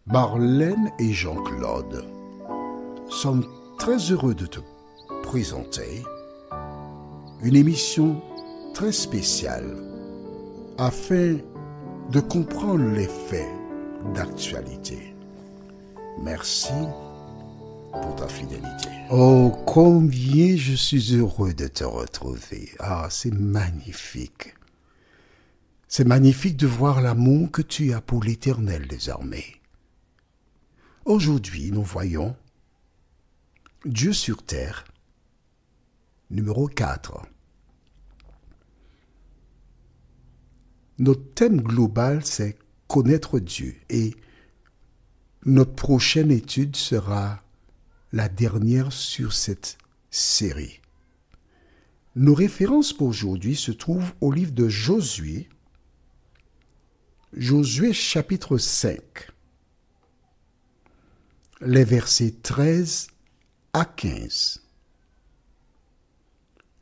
Marlène et Jean-Claude sommes très heureux de te présenter une émission très spéciale afin de comprendre les faits d'actualité. Merci pour ta fidélité. Oh, combien je suis heureux de te retrouver. Ah, c'est magnifique. C'est magnifique de voir l'amour que tu as pour l'Éternel désormais. Aujourd'hui, nous voyons Dieu sur terre, numéro 4. Notre thème global, c'est connaître Dieu et notre prochaine étude sera la dernière sur cette série. Nos références pour aujourd'hui se trouvent au livre de Josué, Josué chapitre 5, les versets 13 à 15.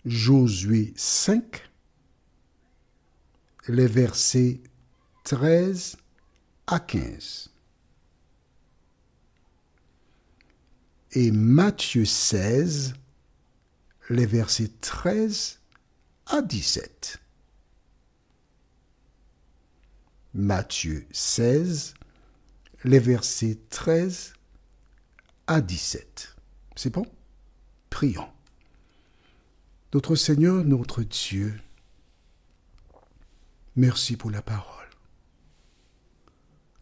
Josué 5, les versets 13 à 15. Et Matthieu 16, les versets 13 à 17. Matthieu 16, les versets 13 à 17. C'est bon? Prions. Notre Seigneur, notre Dieu, merci pour la parole,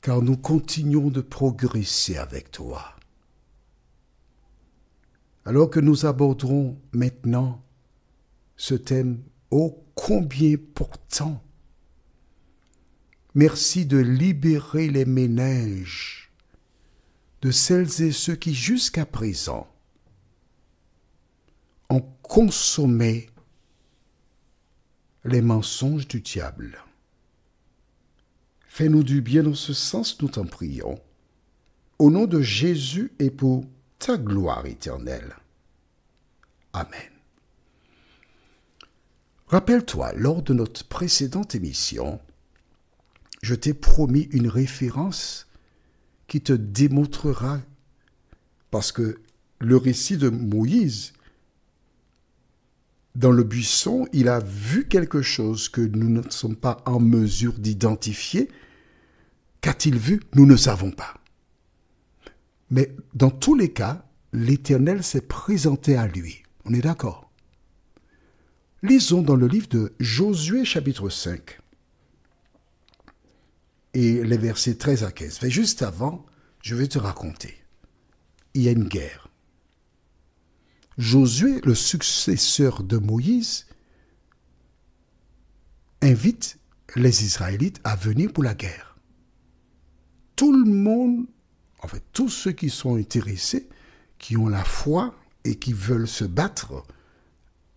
car nous continuons de progresser avec toi. Alors que nous aborderons maintenant ce thème ô combien pourtant, merci de libérer les méninges de celles et ceux qui jusqu'à présent ont consommé les mensonges du diable. Fais-nous du bien dans ce sens, nous t'en prions. Au nom de Jésus et pour ta gloire éternelle. Amen. Rappelle-toi, lors de notre précédente émission, je t'ai promis une référence qui te démontrera, parce que le récit de Moïse, dans le buisson, il a vu quelque chose que nous ne sommes pas en mesure d'identifier. Qu'a-t-il vu? Nous ne savons pas. Mais dans tous les cas, l'Éternel s'est présenté à lui. On est d'accord? Lisons dans le livre de Josué chapitre 5 et les versets 13 à 15. Mais juste avant, je vais te raconter. Il y a une guerre. Josué, le successeur de Moïse, invite les Israélites à venir pour la guerre. Tout le monde, en fait, tous ceux qui sont intéressés, qui ont la foi et qui veulent se battre,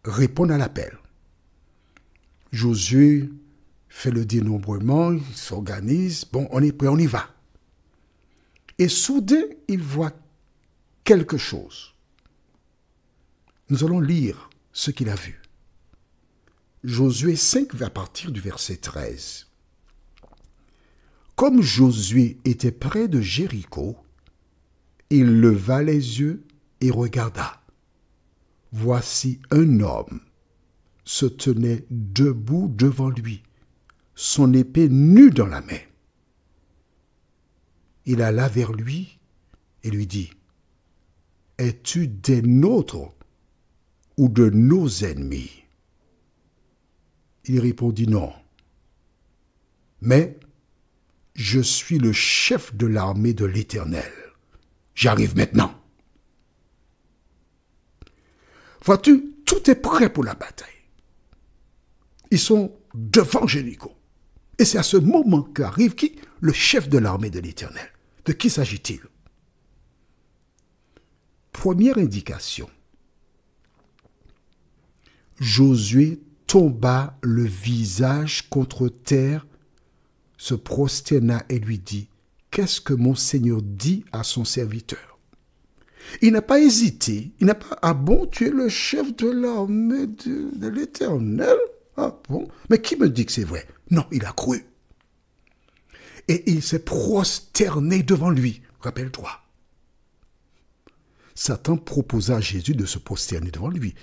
répondent à l'appel. Josué fait le dénombrement, il s'organise, bon, on est prêt, on y va. Et soudain, il voit quelque chose. Nous allons lire ce qu'il a vu. Josué 5 va partir du verset 13. Comme Josué était près de Jéricho, il leva les yeux et regarda. Voici un homme se tenait debout devant lui, son épée nue dans la main. Il alla vers lui et lui dit, « Es-tu des nôtres ou de nos ennemis? » Il répondit, « Non. Mais je suis le chef de l'armée de l'Éternel. J'arrive maintenant. » Vois-tu, tout est prêt pour la bataille. Ils sont devant Jéricho. Et c'est à ce moment qu'arrive qui? Le chef de l'armée de l'Éternel. De qui s'agit-il? Première indication. Josué tomba le visage contre terre, se prosterna et lui dit, « Qu'est-ce que mon Seigneur dit à son serviteur? » Il n'a pas hésité. Il n'a pas, « Ah bon, tu es le chef de l'armée de l'Éternel? Ah bon? Mais qui me dit que c'est vrai? » Non, il a cru. Et il s'est prosterné devant lui. Rappelle-toi. Satan proposa à Jésus de se prosterner devant lui.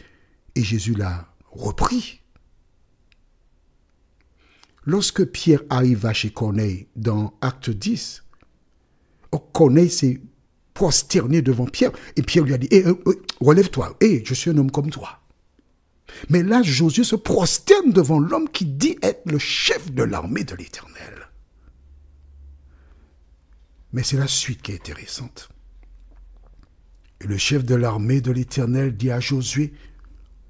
Et Jésus l'a repris. Lorsque Pierre arriva chez Corneille dans Acte 10, Corneille s'est prosterné devant Pierre. Et Pierre lui a dit, relève-toi, je suis un homme comme toi. Mais là, Josué se prosterne devant l'homme qui dit être le chef de l'armée de l'Éternel. Mais c'est la suite qui est intéressante. Et le chef de l'armée de l'Éternel dit à Josué,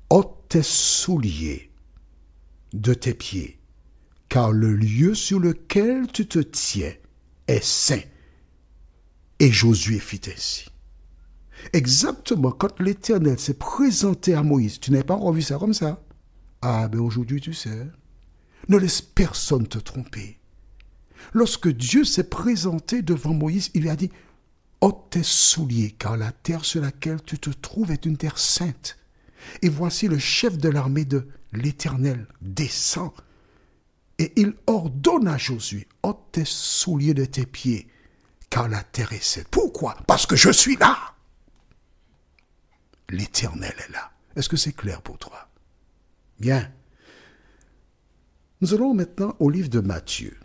ôte tes souliers de tes pieds, car le lieu sur lequel tu te tiens est saint. Et Josué fit ainsi. Exactement, quand l'Éternel s'est présenté à Moïse, tu n'avais pas encore vu ça comme ça? Ah, ben aujourd'hui tu sais, ne laisse personne te tromper. Lorsque Dieu s'est présenté devant Moïse, il lui a dit, ôte tes souliers, car la terre sur laquelle tu te trouves est une terre sainte. Et voici le chef de l'armée de l'Éternel descend. Et il ordonne à Josué, ôte tes souliers de tes pieds, car la terre est sainte. Pourquoi? Parce que je suis là. L'Éternel est là. Est-ce que c'est clair pour toi? Bien. Nous allons maintenant au livre de Matthieu,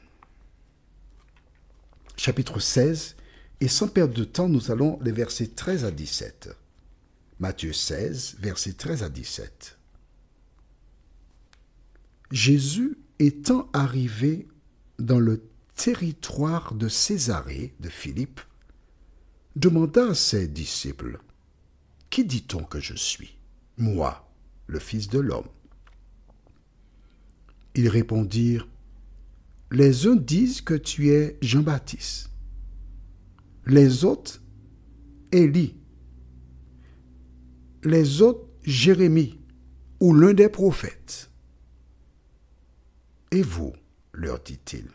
chapitre 16, et sans perdre de temps, nous allons les versets 13 à 17. Matthieu 16, versets 13 à 17. Jésus étant arrivé dans le territoire de Césarée de Philippe, demanda à ses disciples, « Qui dit-on que je suis, moi, le Fils de l'homme » Ils répondirent, « Les uns disent que tu es Jean-Baptiste, les autres, Élie, les autres, Jérémie, ou l'un des prophètes. » Et vous, leur dit-il,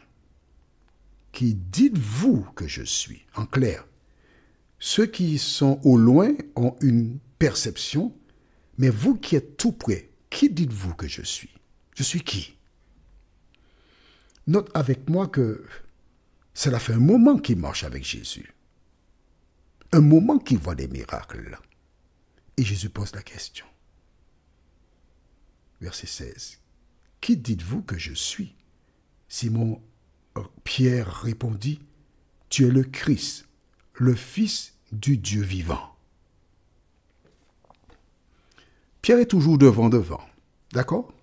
qui dites-vous que je suis? En clair, ceux qui sont au loin ont une perception, mais vous qui êtes tout près, qui dites-vous que je suis? Je suis qui? Note avec moi que cela fait un moment qu'il marche avec Jésus. Un moment qu'il voit des miracles. Et Jésus pose la question. Verset 16. Qui dites-vous que je suis? Simon Pierre répondit, tu es le Christ, le Fils du Dieu vivant. Pierre est toujours devant, d'accord?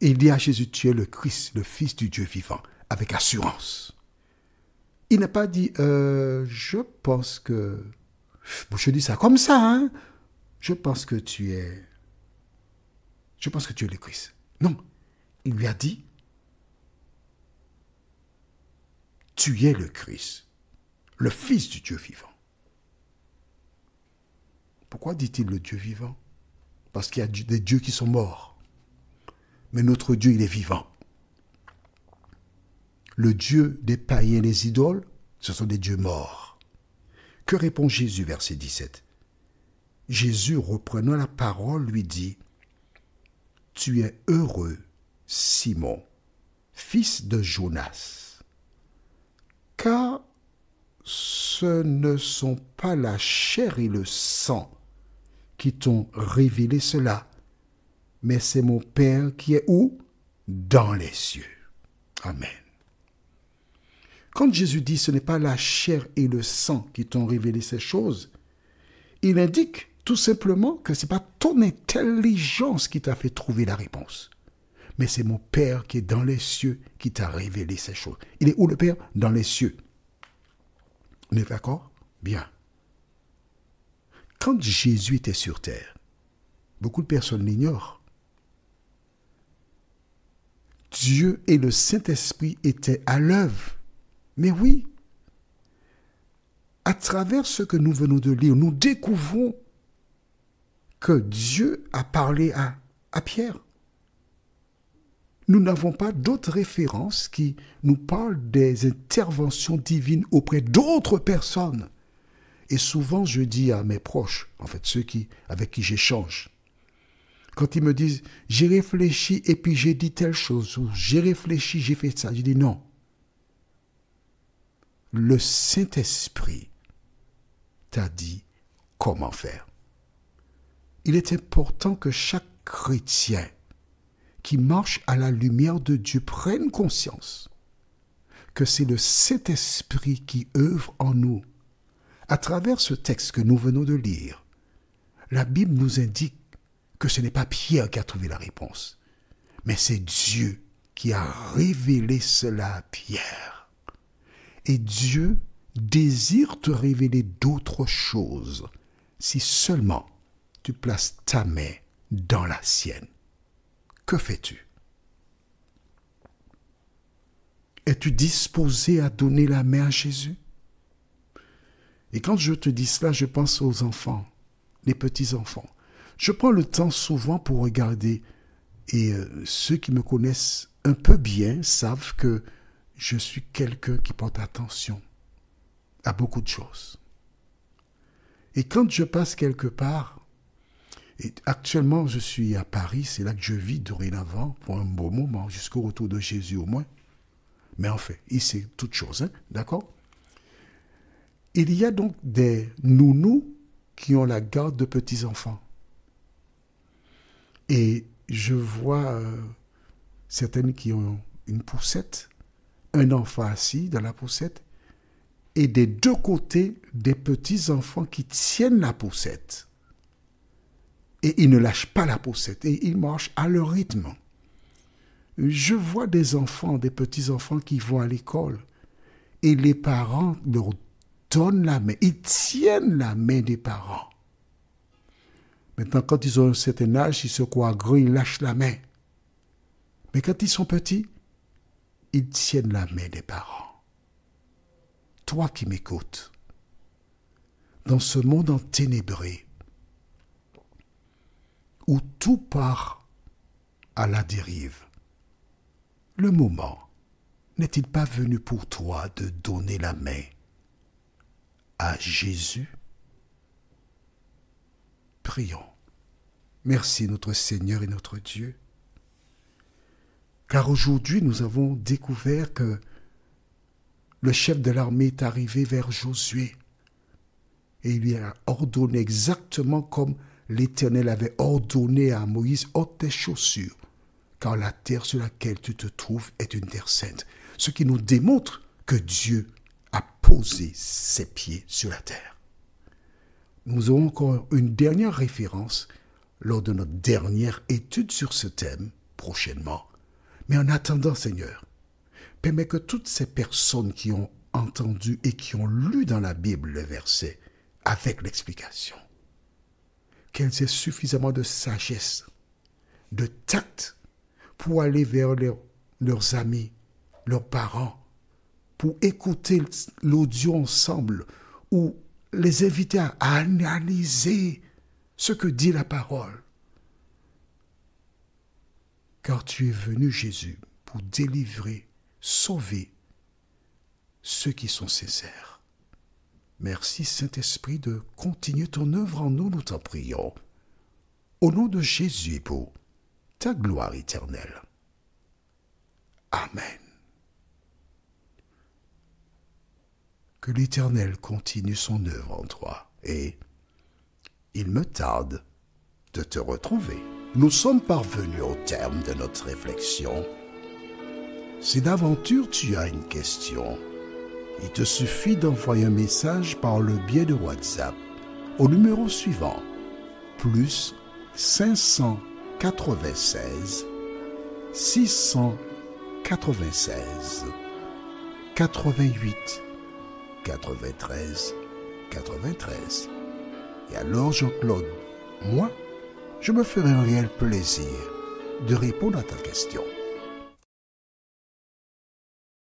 Et il dit à Jésus, tu es le Christ, le Fils du Dieu vivant, avec assurance. Il n'a pas dit, je pense que... Bon, je dis ça comme ça, hein? Je pense que tu es le Christ. Non, il lui a dit, tu es le Christ, le Fils du Dieu vivant. Pourquoi dit-il le Dieu vivant? Parce qu'il y a des dieux qui sont morts. Mais notre Dieu, il est vivant. Le Dieu des païens, les idoles, ce sont des dieux morts. Que répond Jésus, verset 17? Jésus, reprenant la parole, lui dit, « Tu es heureux, Simon, fils de Jonas, car ce ne sont pas la chair et le sang qui t'ont révélé cela, mais c'est mon Père qui est où? Dans les cieux. » Amen. Quand Jésus dit ce n'est pas la chair et le sang qui t'ont révélé ces choses, il indique tout simplement que ce n'est pas ton intelligence qui t'a fait trouver la réponse, mais c'est mon Père qui est dans les cieux qui t'a révélé ces choses. Il est où le Père? Dans les cieux. On est d'accord? Bien. Quand Jésus était sur terre, beaucoup de personnes l'ignorent. Dieu et le Saint-Esprit étaient à l'œuvre. Mais oui, à travers ce que nous venons de lire, nous découvrons que Dieu a parlé à Pierre. Nous n'avons pas d'autres références qui nous parlent des interventions divines auprès d'autres personnes. Et souvent, je dis à mes proches, en fait, ceux avec qui j'échange, quand ils me disent, j'ai réfléchi et puis j'ai dit telle chose, ou j'ai réfléchi, j'ai fait ça, je dis non. le Saint-Esprit t'a dit comment faire. Il est important que chaque chrétien qui marche à la lumière de Dieu prenne conscience que c'est le Saint-Esprit qui œuvre en nous. À travers ce texte que nous venons de lire, la Bible nous indique que ce n'est pas Pierre qui a trouvé la réponse, mais c'est Dieu qui a révélé cela à Pierre. Et Dieu désire te révéler d'autres choses si seulement tu places ta main dans la sienne. Que fais-tu? Es-tu disposé à donner la main à Jésus? Et quand je te dis cela, je pense aux enfants, les petits-enfants. Je prends le temps souvent pour regarder, et ceux qui me connaissent un peu bien savent que je suis quelqu'un qui porte attention à beaucoup de choses. Et quand je passe quelque part, et actuellement je suis à Paris, c'est là que je vis dorénavant pour un bon moment, jusqu'au retour de Jésus au moins. Mais en fait, ici, c'est toute chose, hein, d'accord? Il y a donc des nounous qui ont la garde de petits-enfants. Et je vois certaines qui ont une poussette, un enfant assis dans la poussette, et des deux côtés, des petits-enfants qui tiennent la poussette. Et ils ne lâchent pas la poussette, et ils marchent à leur rythme. Je vois des enfants, des petits-enfants qui vont à l'école, et les parents leur donnent la main, ils tiennent la main des parents. Maintenant, quand ils ont un certain âge, ils se croient grands, ils lâchent la main. Mais quand ils sont petits, ils tiennent la main des parents. Toi qui m'écoutes, dans ce monde enténébré, où tout part à la dérive, le moment n'est-il pas venu pour toi de donner la main à Jésus? Prions. Merci notre Seigneur et notre Dieu, car aujourd'hui nous avons découvert que le chef de l'armée est arrivé vers Josué et il lui a ordonné exactement comme l'Éternel avait ordonné à Moïse: ôte tes chaussures, car la terre sur laquelle tu te trouves est une terre sainte. Ce qui nous démontre que Dieu a posé ses pieds sur la terre. Nous aurons encore une dernière référence lors de notre dernière étude sur ce thème prochainement. Mais en attendant, Seigneur, permets que toutes ces personnes qui ont entendu et qui ont lu dans la Bible le verset avec l'explication, qu'elles aient suffisamment de sagesse, de tact pour aller vers leurs amis, leurs parents, pour écouter l'audio ensemble ou les inviter à analyser ce que dit la parole. Car tu es venu, Jésus, pour délivrer, sauver ceux qui sont sincères. Merci, Saint-Esprit, de continuer ton œuvre en nous, nous t'en prions. Au nom de Jésus, pour ta gloire éternelle. Amen. Que l'Éternel continue son œuvre en toi et il me tarde de te retrouver. Nous sommes parvenus au terme de notre réflexion. Si d'aventure tu as une question, il te suffit d'envoyer un message par le biais de WhatsApp au numéro suivant, plus 596 696 88 93 93. Et alors Jean-Claude, moi, je me ferai un réel plaisir de répondre à ta question.